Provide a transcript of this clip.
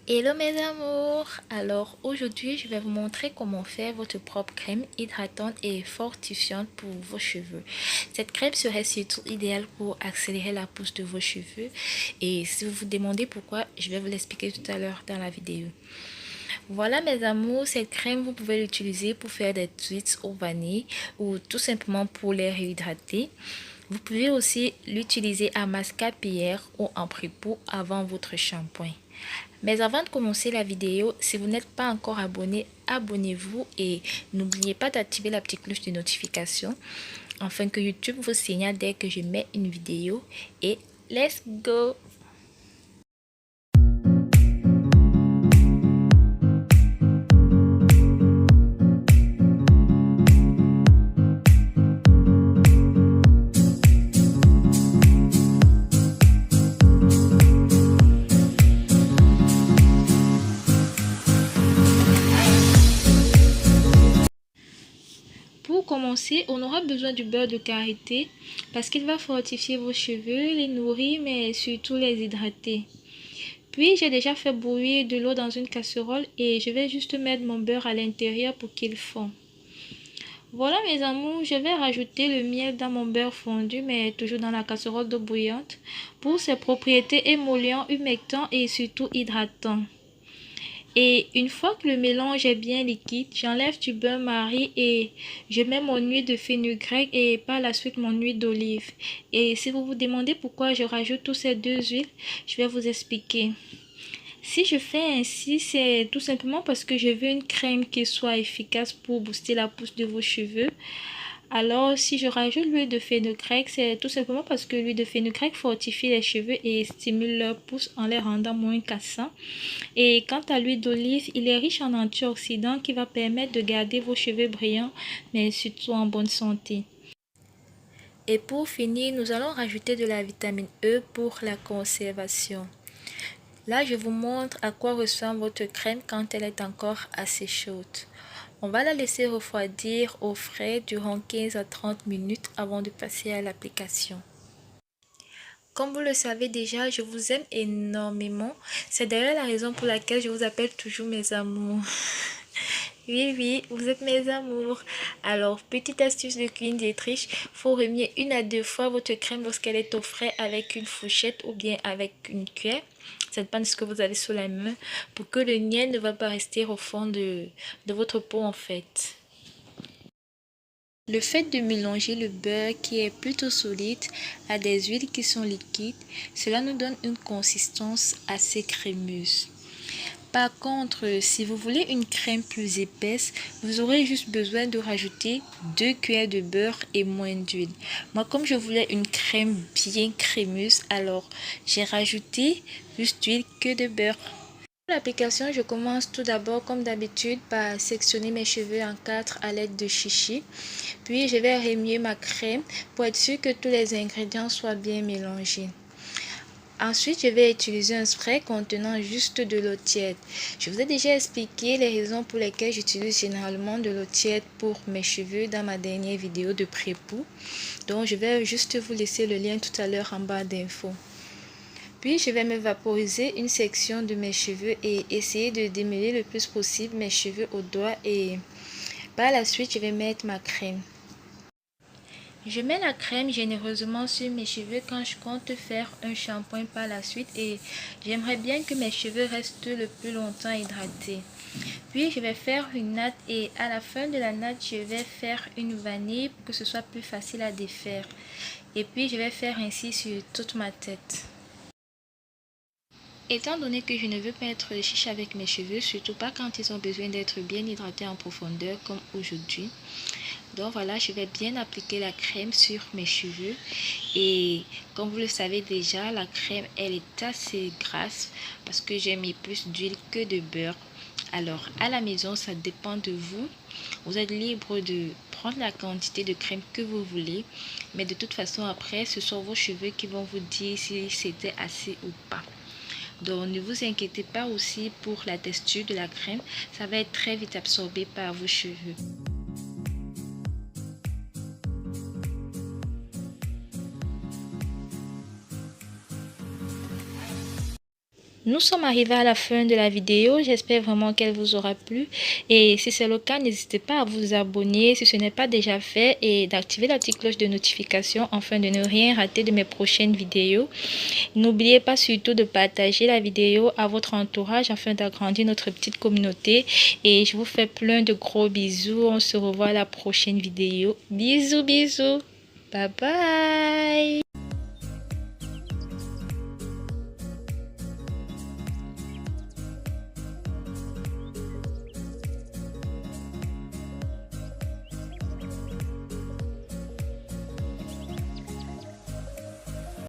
Hello mes amours! Alors aujourd'hui je vais vous montrer comment faire votre propre crème hydratante et fortifiante pour vos cheveux. Cette crème serait surtout idéale pour accélérer la pousse de vos cheveux et si vous vous demandez pourquoi, je vais vous l'expliquer tout à l'heure dans la vidéo. Voilà mes amours, cette crème vous pouvez l'utiliser pour faire des tweets au vanille ou tout simplement pour les réhydrater. Vous pouvez aussi l'utiliser à masque capillaire ou en pré-peau avant votre shampoing. Mais avant de commencer la vidéo, si vous n'êtes pas encore abonné, abonnez-vous et n'oubliez pas d'activer la petite cloche de notification afin que YouTube vous signale dès que je mets une vidéo. Et let's go! Pour commencer, on aura besoin du beurre de karité parce qu'il va fortifier vos cheveux, les nourrir mais surtout les hydrater. Puis j'ai déjà fait bouillir de l'eau dans une casserole et je vais juste mettre mon beurre à l'intérieur pour qu'il fond. Voilà mes amours, je vais rajouter le miel dans mon beurre fondu mais toujours dans la casserole d'eau bouillante pour ses propriétés émollientes, humectantes et surtout hydratantes. Et une fois que le mélange est bien liquide, j'enlève du beurre Marie et je mets mon huile de fenugrec et par la suite mon huile d'olive. Et si vous vous demandez pourquoi je rajoute tous ces deux huiles, je vais vous expliquer. Si je fais ainsi, c'est tout simplement parce que je veux une crème qui soit efficace pour booster la pousse de vos cheveux. Alors, si je rajoute l'huile de fenugrec, c'est tout simplement parce que l'huile de fenugrec fortifie les cheveux et stimule leur pousse en les rendant moins cassants. Et quant à l'huile d'olive, il est riche en antioxydants qui va permettre de garder vos cheveux brillants, mais surtout en bonne santé. Et pour finir, nous allons rajouter de la vitamine E pour la conservation. Là, je vous montre à quoi ressemble votre crème quand elle est encore assez chaude. On va la laisser refroidir au frais durant 15 à 30 minutes avant de passer à l'application. Comme vous le savez déjà, je vous aime énormément. C'est d'ailleurs la raison pour laquelle je vous appelle toujours mes amours. Oui, vous êtes mes amours. Alors, petite astuce de cuisine d'Autriche, faut remuer 1 à 2 fois votre crème lorsqu'elle est au frais avec une fourchette ou bien avec une cuillère. Ça dépend de ce que vous avez sous la main pour que le miel ne va pas rester au fond de votre pot en fait. Le fait de mélanger le beurre qui est plutôt solide à des huiles qui sont liquides, cela nous donne une consistance assez crémeuse. Par contre, si vous voulez une crème plus épaisse, vous aurez juste besoin de rajouter 2 cuillères de beurre et moins d'huile. Moi, comme je voulais une crème bien crémeuse, alors j'ai rajouté plus d'huile que de beurre. Pour l'application, je commence tout d'abord comme d'habitude par sectionner mes cheveux en 4 à l'aide de chichi. Puis je vais remuer ma crème pour être sûr que tous les ingrédients soient bien mélangés. Ensuite, je vais utiliser un spray contenant juste de l'eau tiède. Je vous ai déjà expliqué les raisons pour lesquelles j'utilise généralement de l'eau tiède pour mes cheveux dans ma dernière vidéo de pré-poux. Donc, je vais juste vous laisser le lien tout à l'heure en barre d'infos. Puis, je vais me vaporiser une section de mes cheveux et essayer de démêler le plus possible mes cheveux au doigt et par la suite, je vais mettre ma crème. Je mets la crème généreusement sur mes cheveux quand je compte faire un shampoing par la suite et j'aimerais bien que mes cheveux restent le plus longtemps hydratés. Puis je vais faire une natte et à la fin de la natte, je vais faire une vanille pour que ce soit plus facile à défaire. Et puis je vais faire ainsi sur toute ma tête. Étant donné que je ne veux pas être chiche avec mes cheveux, surtout pas quand ils ont besoin d'être bien hydratés en profondeur comme aujourd'hui. Donc voilà, je vais bien appliquer la crème sur mes cheveux et comme vous le savez déjà, la crème elle est assez grasse parce que j'ai mis plus d'huile que de beurre. Alors à la maison, ça dépend de vous. Vous êtes libre de prendre la quantité de crème que vous voulez, mais de toute façon après, ce sont vos cheveux qui vont vous dire si c'était assez ou pas. Donc ne vous inquiétez pas aussi pour la texture de la crème, ça va être très vite absorbé par vos cheveux. Nous sommes arrivés à la fin de la vidéo. J'espère vraiment qu'elle vous aura plu. Et si c'est le cas, n'hésitez pas à vous abonner si ce n'est pas déjà fait et d'activer la petite cloche de notification afin de ne rien rater de mes prochaines vidéos. N'oubliez pas surtout de partager la vidéo à votre entourage afin d'agrandir notre petite communauté. Et je vous fais plein de gros bisous. On se revoit à la prochaine vidéo. Bisous, bisous. Bye bye.